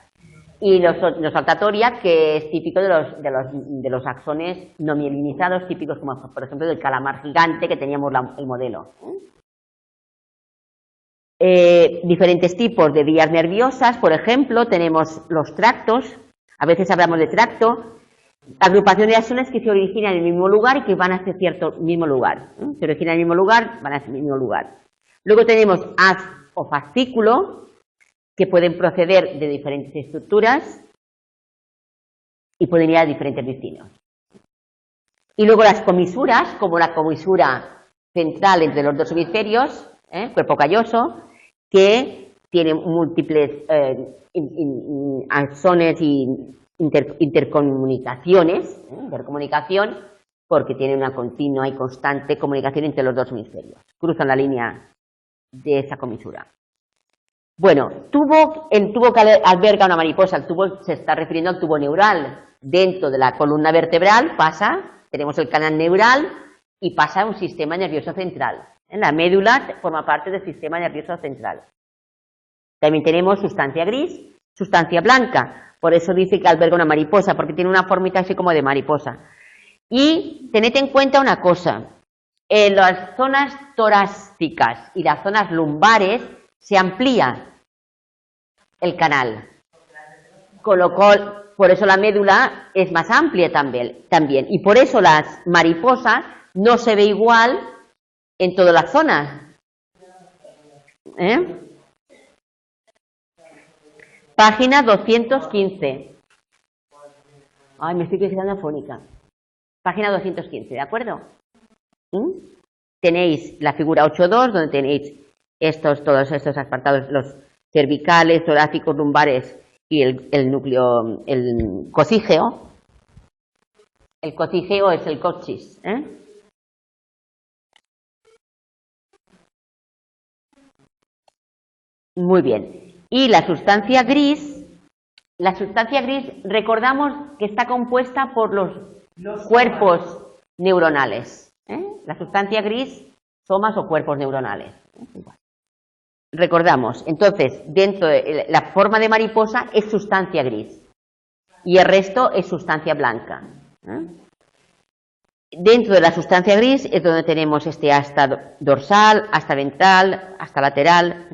B: y no saltatoria, que es típico de los axones no mielinizados, típicos como por ejemplo del calamar gigante que teníamos el modelo. Diferentes tipos de vías nerviosas, por ejemplo, tenemos los tractos, a veces hablamos de tracto, agrupación de axones que se originan en el mismo lugar y que van hacia cierto mismo lugar. Se originan en el mismo lugar, van hacia el mismo lugar. Luego tenemos haz o fascículo, que pueden proceder de diferentes estructuras y pueden ir a diferentes destinos. Y luego las comisuras, como la comisura central entre los dos hemisferios, cuerpo calloso, que tiene múltiples axones y intercomunicaciones, intercomunicación, porque tiene una continua y constante comunicación entre los dos hemisferios. Cruzan la línea de esa comisura. Bueno, el tubo que alberga una mariposa, el tubo se está refiriendo al tubo neural. Dentro de la columna vertebral tenemos el canal neural y pasa a un sistema nervioso central. La médula forma parte del sistema nervioso central. También tenemos sustancia gris, sustancia blanca. Por eso dice que alberga una mariposa, porque tiene una formita así como de mariposa. Y tened en cuenta una cosa, en las zonas torácicas y las zonas lumbares se amplía el canal, con lo cual, por eso la médula es más amplia también, y por eso las mariposas no se ve igual en todas las zonas. Página 215. Ay, me estoy quedando afónica. Página 215, ¿de acuerdo? Tenéis la figura 8.2, donde tenéis todos estos apartados, los cervicales, torácicos, lumbares y el núcleo, el cocígeo. El cocígeo es el coxis. Muy bien. Y la sustancia gris, recordamos que está compuesta por los cuerpos neuronales. La sustancia gris, somas o cuerpos neuronales. Recordamos, entonces, dentro de la forma de mariposa es sustancia gris y el resto es sustancia blanca. Dentro de la sustancia gris es donde tenemos asta dorsal, asta ventral, asta lateral.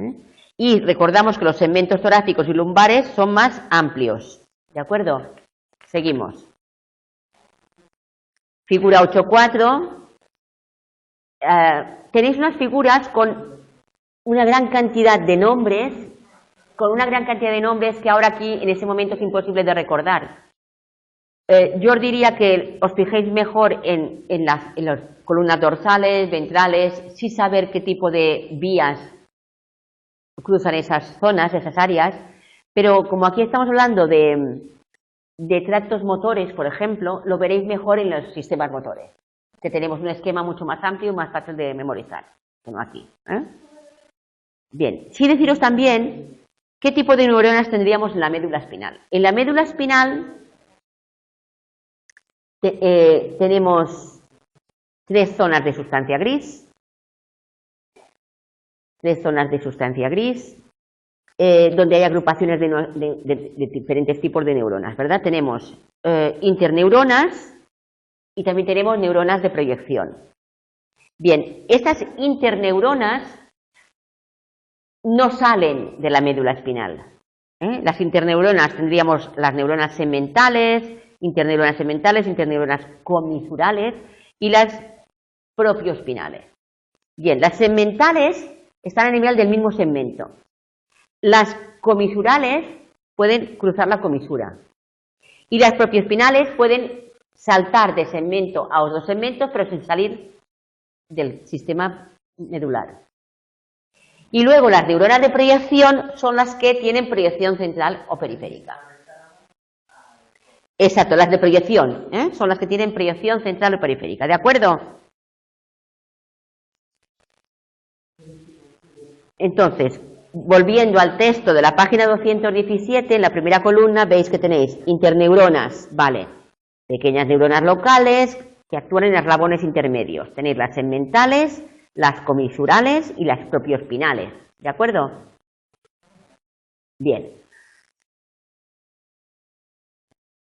B: Y recordamos que los segmentos torácicos y lumbares son más amplios. ¿De acuerdo? Seguimos. Figura 8.4. Tenéis unas figuras con una gran cantidad de nombres, que ahora aquí en ese momento es imposible de recordar. Yo os diría que os fijéis mejor en las columnas dorsales, ventrales, sí saber qué tipo de vías cruzan esas zonas, esas áreas, pero como aquí estamos hablando de tractos motores, por ejemplo, lo veréis mejor en los sistemas motores, que tenemos un esquema mucho más amplio y más fácil de memorizar, como aquí. Bien, sí deciros también qué tipo de neuronas tendríamos en la médula espinal. En la médula espinal tenemos 3 zonas de sustancia gris, donde hay agrupaciones de diferentes tipos de neuronas, ¿verdad? Tenemos interneuronas y también tenemos neuronas de proyección. Bien, estas interneuronas no salen de la médula espinal. Las interneuronas tendríamos las neuronas segmentales, interneuronas comisurales y las propioespinales. Bien, las segmentales están a nivel del mismo segmento. Las comisurales pueden cruzar la comisura y las propioespinales pueden saltar de segmento a otros segmentos pero sin salir del sistema medular. Y luego las neuronas de proyección son las que tienen proyección central o periférica. Exacto, las de proyección, son las que tienen proyección central o periférica, ¿de acuerdo? Entonces, volviendo al texto de la página 217, en la primera columna veis que tenéis interneuronas, vale, pequeñas neuronas locales que actúan en eslabones intermedios. Tenéis las segmentales, las comisurales y las propioespinales, ¿de acuerdo? Bien.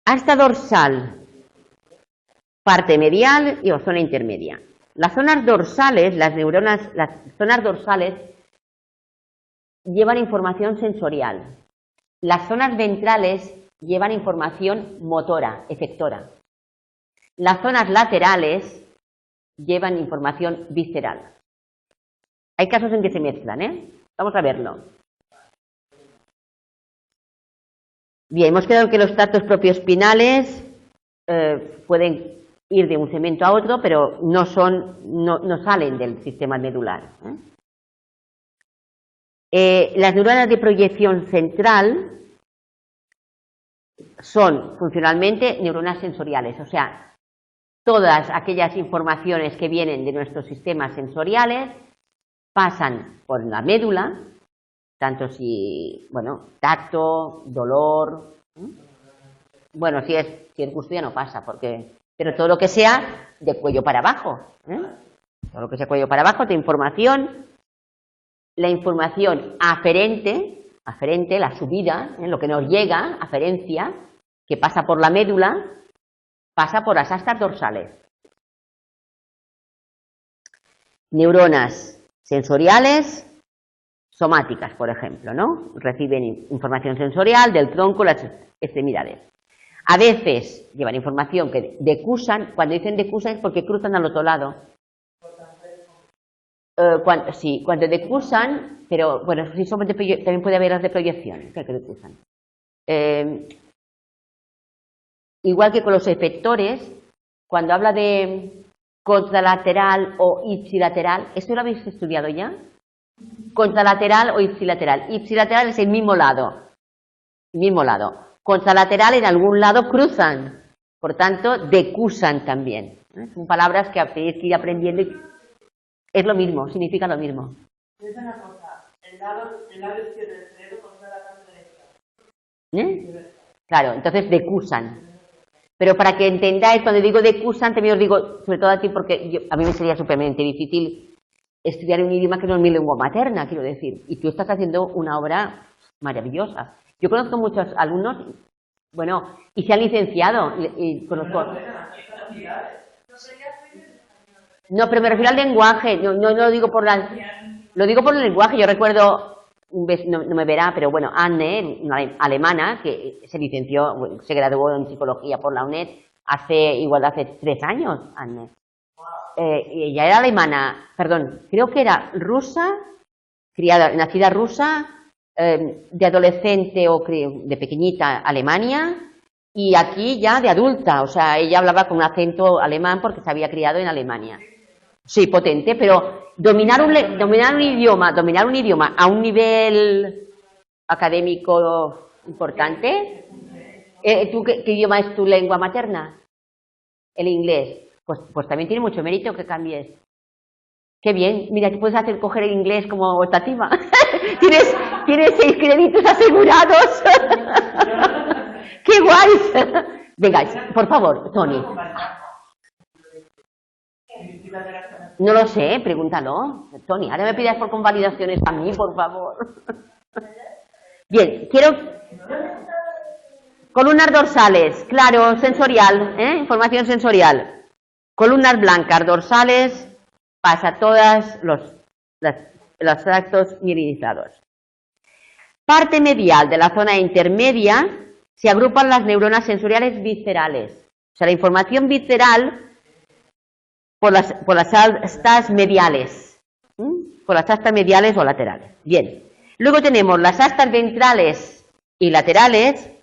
B: Asta dorsal, parte medial y o zona intermedia. Las zonas dorsales, las zonas dorsales llevan información sensorial. Las zonas ventrales llevan información motora, efectora. Las zonas laterales llevan información visceral. Hay casos en que se mezclan, Vamos a verlo. Bien, hemos quedado en que los tractos propioespinales pueden ir de un segmento a otro, pero no salen del sistema medular. Las neuronas de proyección central son funcionalmente neuronas sensoriales, o sea, todas aquellas informaciones que vienen de nuestros sistemas sensoriales pasan por la médula, tanto si, bueno, tacto, dolor, bueno, si es gusto ya no pasa, pero todo lo que sea de cuello para abajo, todo lo que sea cuello para abajo, de información, la información aferente, la subida, lo que nos llega, aferencia, que pasa por la médula, pasa por las astas dorsales. Neuronas sensoriales, somáticas, por ejemplo, ¿no? Reciben información sensorial del tronco, las extremidades. A veces llevan información que decusan, cuando dicen decusan es porque cruzan al otro lado. Cuando decusan, pero bueno, si somos también puede haber las de proyección, que decusan. Igual que con los efectores, cuando habla de contralateral o ipsilateral, ¿esto lo habéis estudiado ya? Contralateral o ipsilateral. Ipsilateral es el mismo lado. Contralateral en algún lado cruzan, por tanto decusan también. Son palabras que tenéis que ir aprendiendo y es lo mismo, significa lo mismo.
A: Es una cosa, el lado izquierdo del cerebro contra la parte derecha.
B: Claro, entonces decusan. Pero para que entendáis, cuando digo decusan, también os digo, sobre todo aquí, porque a mí me sería súpermente difícil estudiar un idioma que no es mi lengua materna, quiero decir, y tú estás haciendo una obra maravillosa. Yo conozco muchos alumnos, bueno, y se han licenciado, y conozco... No, pero me refiero al lenguaje, no lo digo por lo digo por el lenguaje. Yo recuerdo, no me verá, pero bueno, Anne, una alemana, que se licenció, se graduó en psicología por la UNED hace 3 años, Anne. Y ella era alemana, perdón, creo que era rusa, nacida rusa, de adolescente o de pequeñita Alemania, y aquí ya de adulta, o sea, ella hablaba con un acento alemán porque se había criado en Alemania. Sí, potente, pero dominar un idioma a un nivel académico importante. ¿Tú qué idioma es tu lengua materna? El inglés. Pues también tiene mucho mérito que cambies. Qué bien, mira, tú puedes coger el inglés como optativa. tienes 6 créditos asegurados. ¡Qué guay! Venga, por favor, Tony. No lo sé, pregúntalo. Tony, ahora me pidas por convalidaciones a mí, por favor. Bien, columnas dorsales, claro, sensorial, información sensorial. Columnas blancas, dorsales, pasa todas los tractos mielinizados. Parte medial de la zona intermedia se agrupan las neuronas sensoriales viscerales. O sea, la información visceral por las astas mediales. Por las astas mediales o laterales. Bien. Luego tenemos las astas ventrales y laterales,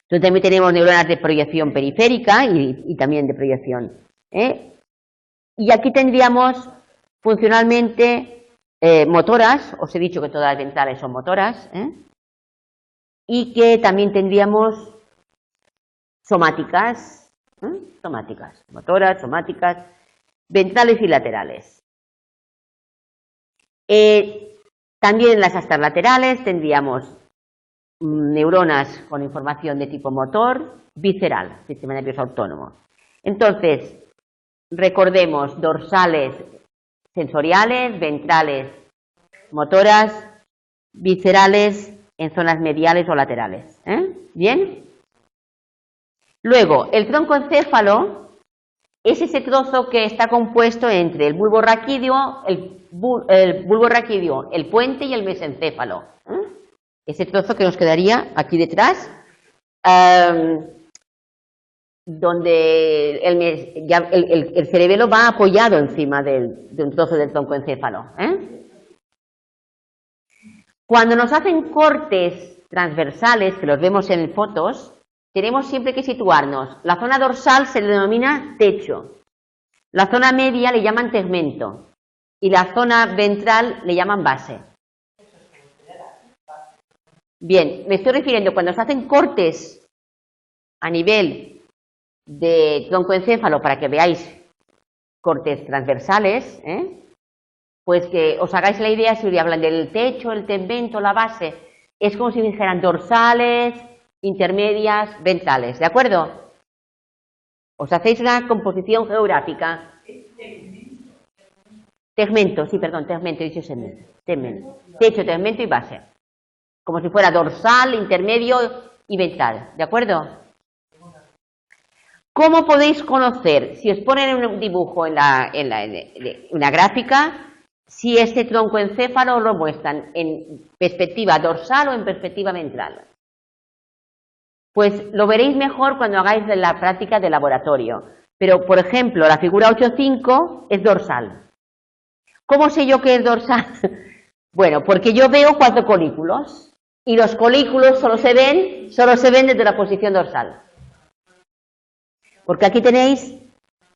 B: donde también tenemos neuronas de proyección periférica y también de proyección. Y aquí tendríamos funcionalmente motoras, os he dicho que todas las ventrales son motoras, y que también tendríamos somáticas, somáticas, motoras, somáticas, ventrales y laterales. También en las astas laterales tendríamos neuronas con información de tipo motor, visceral, sistema nervioso autónomo. Entonces, recordemos dorsales sensoriales, ventrales motoras, viscerales en zonas mediales o laterales. ¿Bien? Luego, el troncoencéfalo es ese trozo que está compuesto entre el bulbo raquídeo, el puente y el mesencéfalo. Ese trozo que nos quedaría aquí detrás, donde el cerebelo va apoyado encima de un trozo del troncoencéfalo. Cuando nos hacen cortes transversales, que los vemos en fotos, tenemos siempre que situarnos. La zona dorsal se le denomina techo, la zona media le llaman tegmento y la zona ventral le llaman base. Bien, me estoy refiriendo cuando se hacen cortes a nivel de troncoencéfalo para que veáis cortes transversales, pues que os hagáis la idea si hablan del techo, el tegmento, la base, es como si dijeran dorsales, intermedias, ventrales, ¿de acuerdo? Os hacéis una composición geográfica. Tegmento, sí, perdón, tegmento, dicho tegmento. Techo, tegmento y base. Como si fuera dorsal, intermedio y ventral, ¿de acuerdo? ¿Cómo podéis conocer, si os ponen un dibujo en una gráfica, si este troncoencéfalo lo muestran en perspectiva dorsal o en perspectiva ventral? Pues lo veréis mejor cuando hagáis la práctica de laboratorio. Pero, por ejemplo, la figura 8.5 es dorsal. ¿Cómo sé yo que es dorsal? Bueno, porque yo veo 4 colículos y los colículos solo se ven desde la posición dorsal. Porque aquí tenéis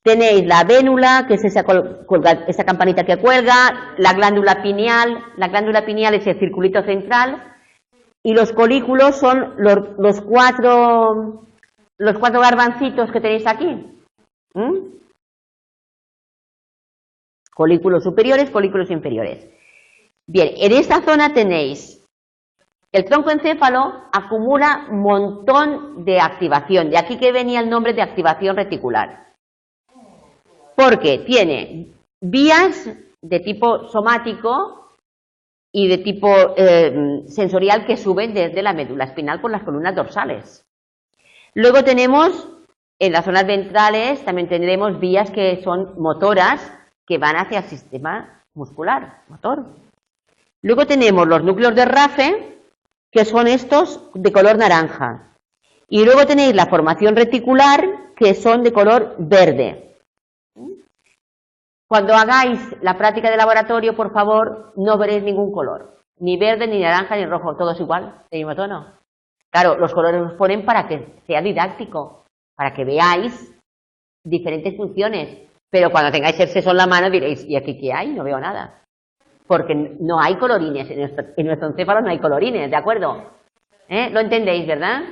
B: la vénula, que es esa campanita que cuelga, la glándula pineal es el circulito central, y los colículos son los cuatro garbancitos que tenéis aquí. Colículos superiores, colículos inferiores. Bien, en esta zona tenéis el troncoencéfalo, acumula un montón de activación, de aquí que venía el nombre de activación reticular. Porque tiene vías de tipo somático y de tipo sensorial que suben desde la médula espinal por las columnas dorsales. Luego tenemos, en las zonas ventrales, también tendremos vías que son motoras, que van hacia el sistema muscular, motor. Luego tenemos los núcleos de Rafe, que son estos de color naranja. Y luego tenéis la formación reticular, que son de color verde. Cuando hagáis la práctica de laboratorio, por favor, no veréis ningún color. Ni verde, ni naranja, ni rojo, todos igual, de mismo tono. Claro, los colores los ponen para que sea didáctico, para que veáis diferentes funciones. Pero cuando tengáis el seso en la mano diréis, ¿y aquí qué hay? No veo nada. Porque no hay colorines, en nuestro encéfalo no hay colorines, ¿de acuerdo? ¿Lo entendéis, verdad?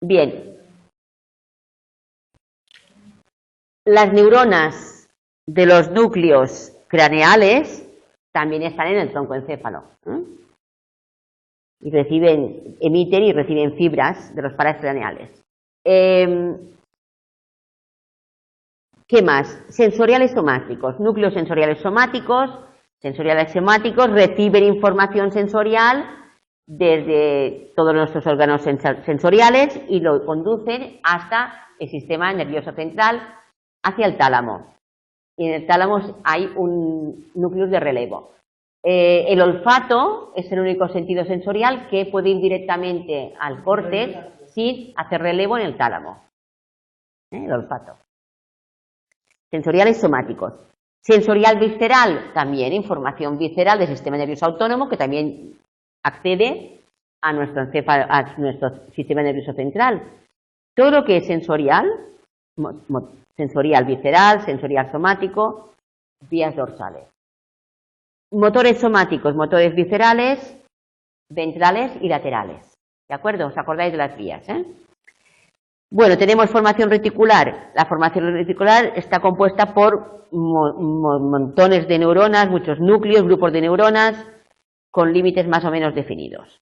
B: Bien. Las neuronas de los núcleos craneales también están en el troncoencéfalo. Y emiten y reciben fibras de los pares craneales. ¿Qué más? Sensoriales somáticos. Núcleos sensoriales somáticos reciben información sensorial desde todos nuestros órganos sensoriales y lo conducen hasta el sistema nervioso central, hacia el tálamo. Y en el tálamo hay un núcleo de relevo. El olfato es el único sentido sensorial que puede ir directamente al córtex sin hacer relevo en el tálamo. El olfato. Sensoriales somáticos. Sensorial visceral, también información visceral del sistema nervioso autónomo que también accede a nuestro sistema nervioso central. Todo lo que es sensorial, sensorial visceral, sensorial somático, vías dorsales. Motores somáticos, motores viscerales, ventrales y laterales. ¿De acuerdo? ¿Os acordáis de las vías? Bueno, tenemos formación reticular. La formación reticular está compuesta por montones de neuronas, muchos núcleos, grupos de neuronas, con límites más o menos definidos.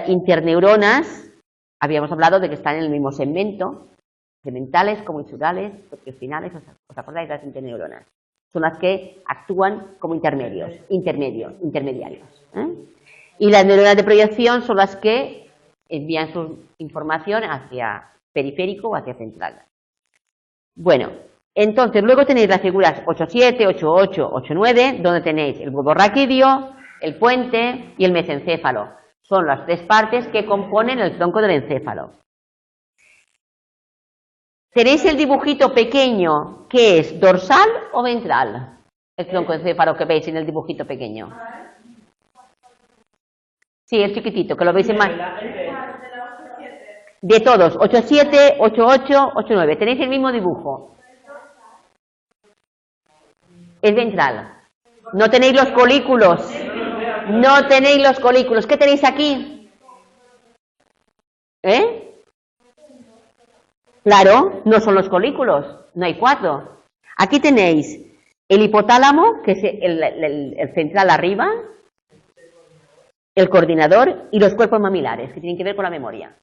B: Interneuronas, habíamos hablado de que están en el mismo segmento, segmentales, comisurales, finales, ¿os acordáis de las interneuronas? Son las que actúan como intermediarios. Y las neuronas de proyección son las que envían su información hacia periférico o hacia central. Bueno, entonces luego tenéis las figuras 8.7, 8.8, 8.9, donde tenéis el bulbo raquídeo, el puente y el mesencéfalo. Son las tres partes que componen el tronco del encéfalo. ¿Tenéis el dibujito pequeño que es dorsal o ventral? El tronco encéfalo que veis en el dibujito pequeño. Sí, el chiquitito, que lo veis en más. De todos, 8.7, 8.8, 8.9. Tenéis el mismo dibujo. Es ventral. No tenéis los colículos. No tenéis los colículos. ¿Qué tenéis aquí? Claro, no son los colículos. No hay cuatro. Aquí tenéis el hipotálamo, que es el central arriba, el coordinador y los cuerpos mamilares, que tienen que ver con la memoria,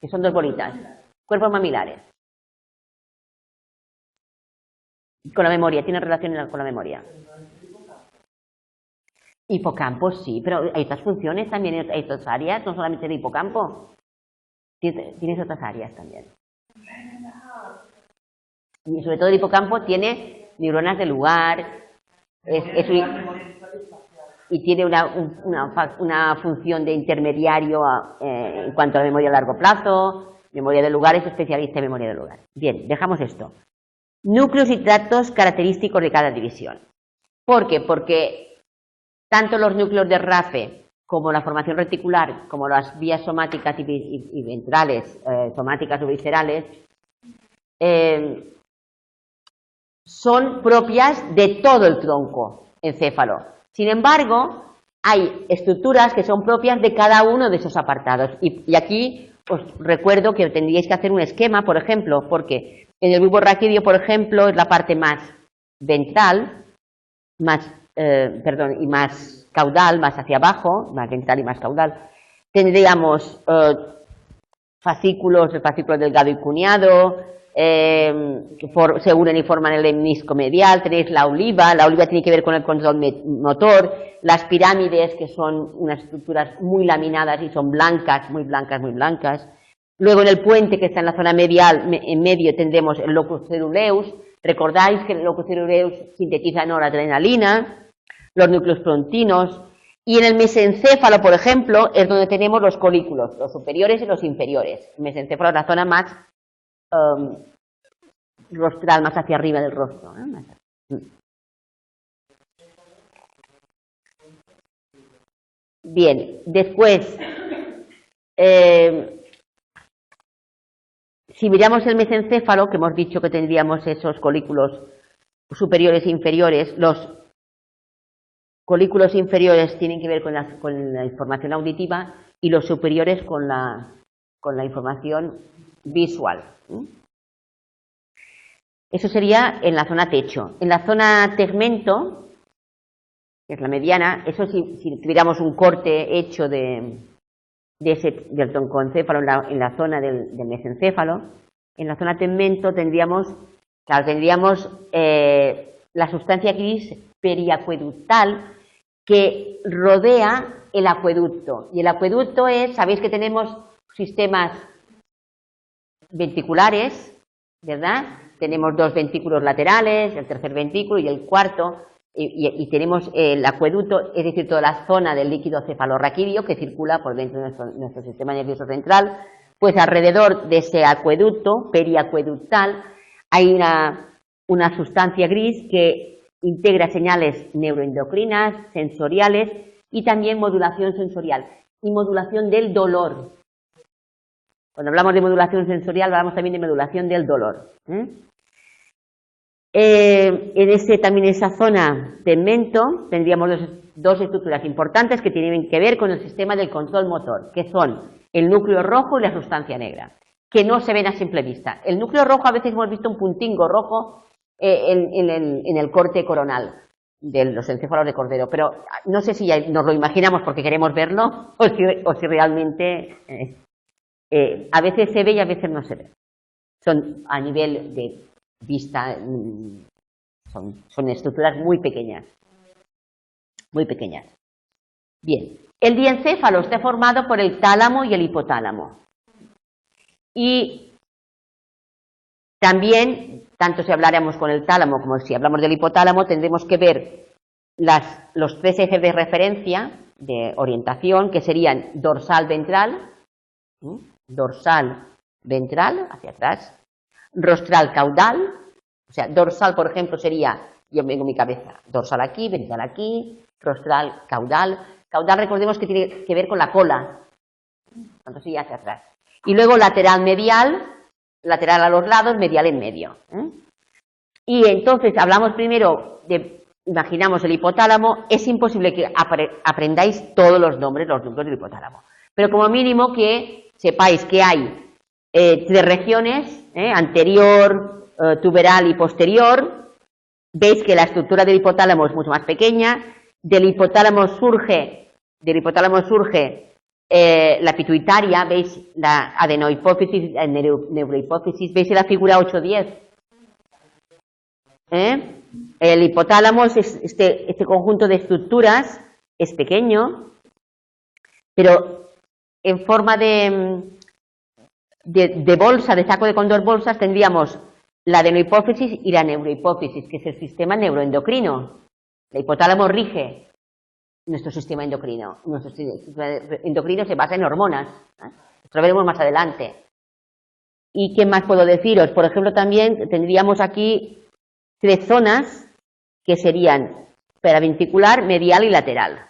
B: que son dos bolitas. Cuerpos mamilares. Con la memoria, tienen relación con la memoria. Hipocampo, sí, pero hay otras funciones también, hay otras áreas, no solamente el hipocampo. Tienes otras áreas también. Y sobre todo el hipocampo tiene neuronas de lugar, y tiene una función de intermediario en cuanto a la memoria a largo plazo. Memoria de lugar, es especialista en memoria de lugar. Bien, dejamos esto. Núcleos y tractos característicos de cada división. ¿Por qué? Porque tanto los núcleos de RAFE como la formación reticular, como las vías somáticas y ventrales, somáticas o viscerales, son propias de todo el tronco encéfalo. Sin embargo, hay estructuras que son propias de cada uno de esos apartados. Y aquí os recuerdo que tendríais que hacer un esquema, por ejemplo, porque en el bulbo raquídeo, por ejemplo, es la parte más ventral, y más caudal, más hacia abajo, más ventral y más caudal. Tendríamos fascículos, el fascículo delgado y cuneado, se unen y forman el lemnisco medial. Tenéis la oliva tiene que ver con el control motor, las pirámides, que son unas estructuras muy laminadas y son blancas, muy blancas, muy blancas. Luego en el puente, que está en la zona medial, en medio tendremos el locus ceruleus. Recordáis que el locus ceruleus sintetiza noradrenalina, los núcleos frontinos, y en el mesencéfalo, por ejemplo, es donde tenemos los colículos, los superiores y los inferiores. El mesencéfalo es la zona más rostral, más hacia arriba del rostro. Bien, después, si miramos el mesencéfalo, que hemos dicho que tendríamos esos colículos superiores e inferiores, los colículos inferiores tienen que ver con la información auditiva y los superiores con la información visual. Eso sería en la zona techo. En la zona tegmento, que es la mediana, eso si tuviéramos un corte hecho del troncoencéfalo en la zona del mesencéfalo, en la zona tegmento tendríamos la sustancia gris periacueductal que rodea el acueducto. Y el acueducto sabéis que tenemos sistemas ventriculares, ¿verdad? Tenemos dos ventrículos laterales, el tercer ventrículo y el cuarto, y tenemos el acueducto, es decir, toda la zona del líquido cefalorraquídeo que circula por dentro de nuestro sistema nervioso central. Pues alrededor de ese acueducto periacueductal hay una sustancia gris que integra señales neuroendocrinas, sensoriales y también modulación sensorial y modulación del dolor. Cuando hablamos de modulación sensorial hablamos también de modulación del dolor. También esa zona tegmento tendríamos dos estructuras importantes que tienen que ver con el sistema del control motor, que son el núcleo rojo y la sustancia negra, que no se ven a simple vista. El núcleo rojo, a veces hemos visto un puntingo rojo en el corte coronal de los encéfalos de cordero, pero no sé si ya nos lo imaginamos porque queremos verlo o si realmente a veces se ve y a veces no se ve. Son a nivel de vista, son estructuras muy pequeñas. Muy pequeñas. Bien, el diencéfalo está formado por el tálamo y el hipotálamo. Y también, tanto si habláramos con el tálamo como si hablamos del hipotálamo, tendremos que ver los tres ejes de referencia, de orientación, que serían dorsal ventral, hacia atrás, rostral caudal, o sea, dorsal, por ejemplo, sería, yo vengo mi cabeza, dorsal aquí, ventral aquí, rostral, caudal. Caudal, recordemos que tiene que ver con la cola, tanto sigue hacia atrás. Y luego lateral medial, lateral a los lados, medial en medio. Y entonces hablamos primero imaginamos el hipotálamo. Es imposible que aprendáis todos los nombres, los núcleos del hipotálamo, pero como mínimo que sepáis que hay tres regiones, anterior, tuberal y posterior. Veis que la estructura del hipotálamo es mucho más pequeña. Del hipotálamo surge la pituitaria, veis la adenohipófisis, la neurohipófisis, veis en la figura 8-10. El hipotálamo es este conjunto de estructuras, es pequeño, pero en forma de bolsa, de saco de condor bolsas, tendríamos la adenohipófisis y la neurohipófisis, que es el sistema neuroendocrino. El hipotálamo rige nuestro sistema endocrino. Nuestro sistema endocrino se basa en hormonas. Esto lo veremos más adelante. ¿Y qué más puedo deciros? Por ejemplo, también tendríamos aquí tres zonas que serían paraventricular, medial y lateral,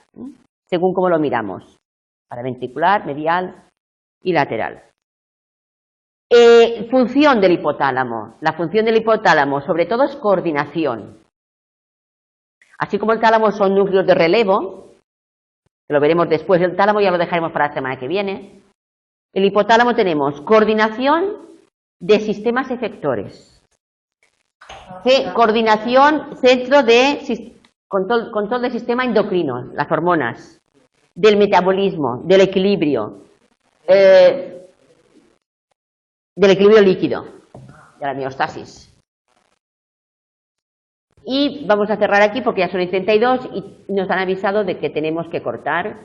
B: según cómo lo miramos. Paraventricular, medial y lateral. Función del hipotálamo. La función del hipotálamo, sobre todo, es coordinación. Así como el tálamo son núcleos de relevo, que lo veremos después, el tálamo ya lo dejaremos para la semana que viene. El hipotálamo tenemos coordinación de sistemas efectores. Coordinación, centro de control del sistema endocrino, las hormonas, del metabolismo, del equilibrio líquido, de la homeostasis. Y vamos a cerrar aquí porque ya son 32 y nos han avisado de que tenemos que cortar.